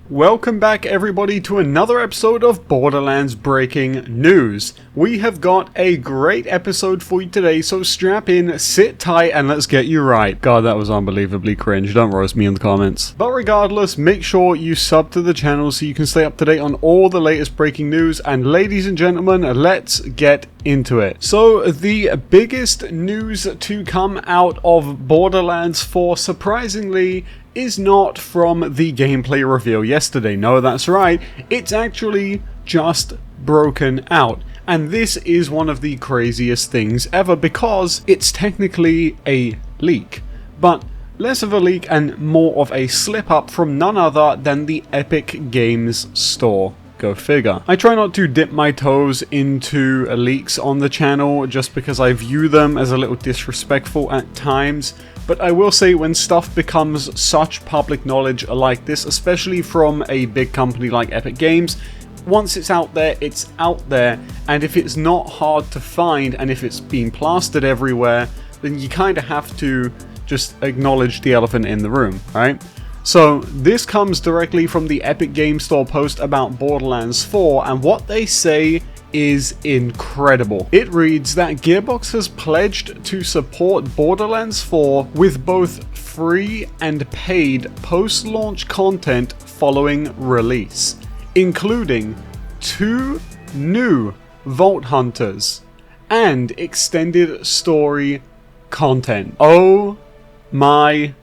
Welcome back everybody to another episode of Borderlands Breaking News. We have got a great episode for you today, so strap in, sit tight, and let's get you right. God, that was unbelievably cringe. Don't roast me in the comments. But regardless, make sure you sub to the channel so you can stay up to date on all the latest breaking news. And ladies and gentlemen, let's get into it. So the biggest news to come out of Borderlands 4, surprisingly, is not from the gameplay reveal yesterday. No, that's right. It's actually just broken out. And this is one of the craziest things ever because it's technically a leak. But less of a leak and more of a slip up from none other than the Epic Games store. Go figure. I try not to dip my toes into leaks on the channel just because I view them as a little disrespectful at times. But I will say when stuff becomes such public knowledge like this, especially from a big company like Epic Games, once it's out there, and if it's not hard to find and if it's being plastered everywhere, then you kind of have to just acknowledge the elephant in the room, right? So this comes directly from the Epic Games Store post about Borderlands 4, and what they say is incredible. It reads that GEARBOX has pledged to support Borderlands 4 with both free and paid post-launch content following release, including 2 new Vault Hunters and extended story content. Oh my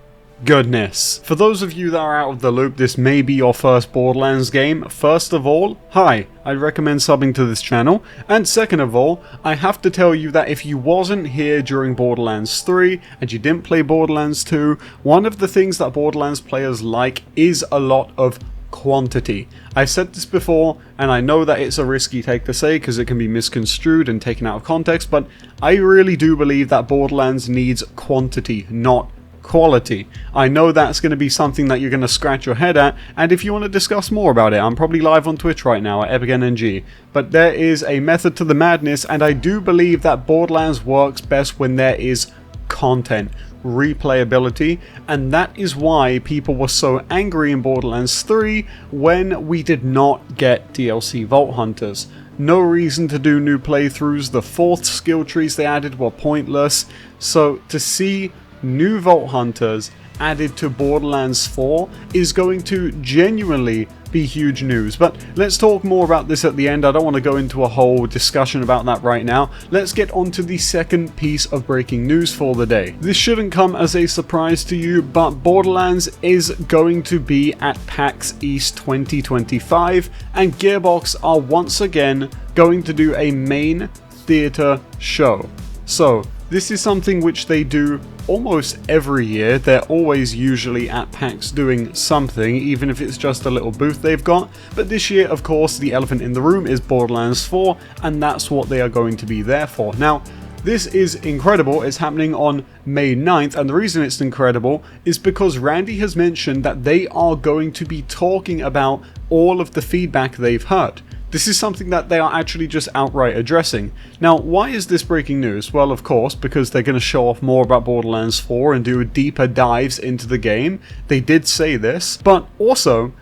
goodness. For those of you that are out of the loop, this may be your first Borderlands game. First of all, hi, I'd recommend subbing to this channel. And second of all, I have to tell you that if you wasn't here during Borderlands 3 and you didn't play Borderlands 2, one of the things that Borderlands players like is a lot of quantity. I've said this before, and I know that it's a risky take to say because it can be misconstrued and taken out of context, but I really do believe that Borderlands needs quantity, not quality. I know that's going to be something that you're going to scratch your head at, and if you want to discuss more about it, I'm probably live on Twitch right now at EpicNNG, but there is a method to the madness, and I do believe that Borderlands works best when there is content, replayability, and that is why people were so angry in Borderlands 3 when we did not get DLC Vault Hunters. No reason to do new playthroughs, the 4th skill trees they added were pointless, so to see new Vault Hunters added to Borderlands 4 is going to genuinely be huge news. But let's talk more about this at the end. I don't want to go into a whole discussion about that right now. Let's get on to the second piece of breaking news for the day. This shouldn't come as a surprise to you, but Borderlands is going to be at PAX East 2025, and GEARBOX are once again going to do a main theater show. So this is something which they do almost every year. They're always usually at PAX doing something, even if it's just a little booth they've got. But this year, of course, the elephant in the room is Borderlands 4, and that's what they are going to be there for. Now, this is incredible. It's happening on May 9th, and the reason it's incredible is because Randy has mentioned that they are going to be talking about all of the feedback they've heard. This is something that they are actually just outright addressing. Now, why is this breaking news? Well, of course, because they're going to show off more about Borderlands 4 and do deeper dives into the game. They did say this, but also,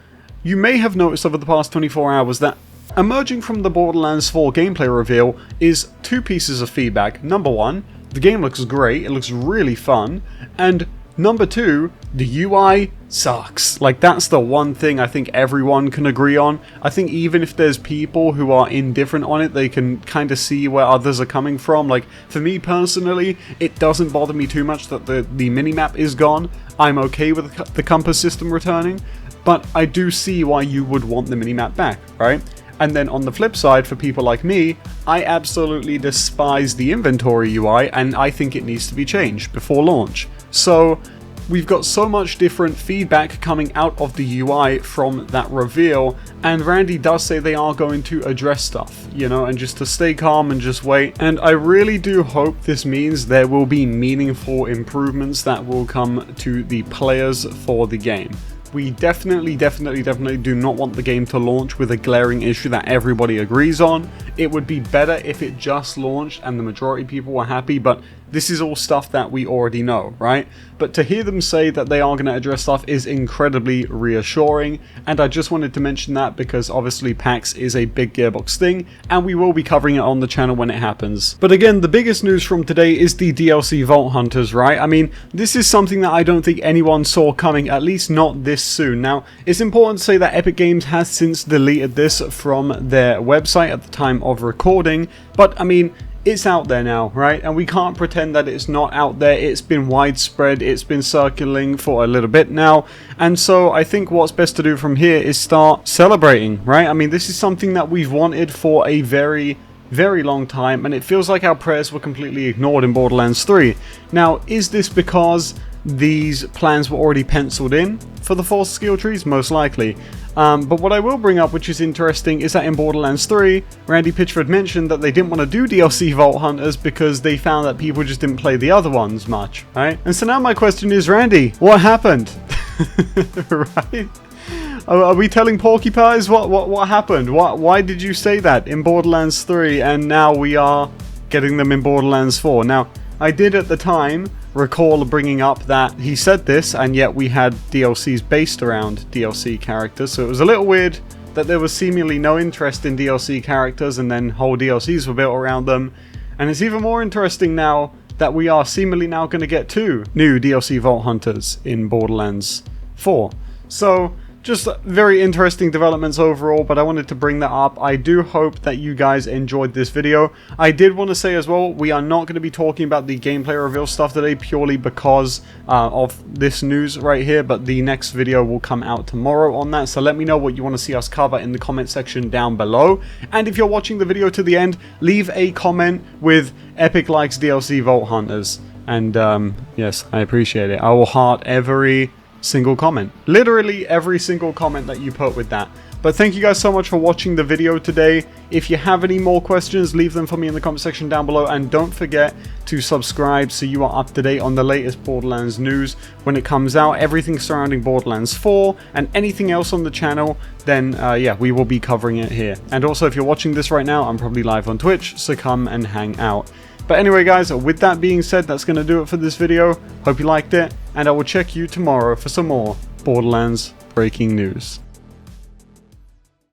you may have noticed over the past 24 hours that emerging from the Borderlands 4 gameplay reveal is 2 pieces of feedback. Number 1, the game looks great, it looks really fun, and number 2, the UI sucks. Like, that's the one thing I think everyone can agree on. I think even if there's people who are indifferent on it, they can kind of see where others are coming from. Like, for me personally, it doesn't bother me too much that the minimap is gone. I'm okay with the compass system returning, but I do see why you would want the minimap back, right? And then on the flip side, for people like me, I absolutely despise the inventory UI, and I think it needs to be changed before launch. So we've got so much different feedback coming out of the UI from that reveal, and Randy does say they are going to address stuff, you know, and just to stay calm and just wait. And I really do hope this means there will be meaningful improvements that will come to the players for the game. We definitely do not want the game to launch with a glaring issue that everybody agrees on. It would be better if it just launched and the majority of people were happy, but this is all stuff that we already know, right? But to hear them say that they are going to address stuff is incredibly reassuring, and I just wanted to mention that because obviously PAX is a big Gearbox thing, and we will be covering it on the channel when it happens. But again, the biggest news from today is the DLC Vault Hunters, right? I mean, this is something that I don't think anyone saw coming, at least not this soon. Now, it's important to say that Epic Games has since deleted this from their website at the time of recording, but I mean, it's out there now, right? And we can't pretend that it's not out there. It's been widespread, it's been circulating for a little bit now, and so I think what's best to do from here is start celebrating, right? I mean, this is something that we've wanted for a very long time, and it feels like our prayers were completely ignored in Borderlands 3. Now, is this because these plans were already penciled in for the 4 skill trees? Most likely. But what I will bring up, which is interesting, is that in Borderlands 3, Randy Pitchford mentioned that they didn't want to do DLC Vault Hunters because they found that people just didn't play the other ones much, right? And so now my question is, Randy, what happened? Right? Are we telling porcupines? What happened? Why did you say that in Borderlands 3 and now we are getting them in Borderlands 4? Now, I did at the time recall bringing up that he said this, and yet we had DLCs based around DLC characters, so it was a little weird that there was seemingly no interest in DLC characters and then whole DLCs were built around them. And it's even more interesting now that we are seemingly now going to get 2 new DLC Vault Hunters in Borderlands 4. So, just very interesting developments overall, but I wanted to bring that up. I do hope that you guys enjoyed this video. I did want to say as well, we are not going to be talking about the gameplay reveal stuff today purely because of this news right here, but the next video will come out tomorrow on that, so let me know what you want to see us cover in the comment section down below. And if you're watching the video to the end, leave a comment with Epic likes DLC Vault Hunters, and yes, I appreciate it. I will heart every single comment, literally every single comment that you put with that. But thank you guys so much for watching the video today. If you have any more questions, leave them for me in the comment section down below, and don't forget to subscribe so you are up to date on the latest Borderlands news when it comes out, everything surrounding Borderlands 4 and anything else on the channel. Then yeah, we will be covering it here. And also, if you're watching this right now, I'm probably live on Twitch, so come and hang out. But anyway guys, with that being said, that's going to do it for this video. Hope you liked it, and I will check you tomorrow for some more Borderlands breaking news.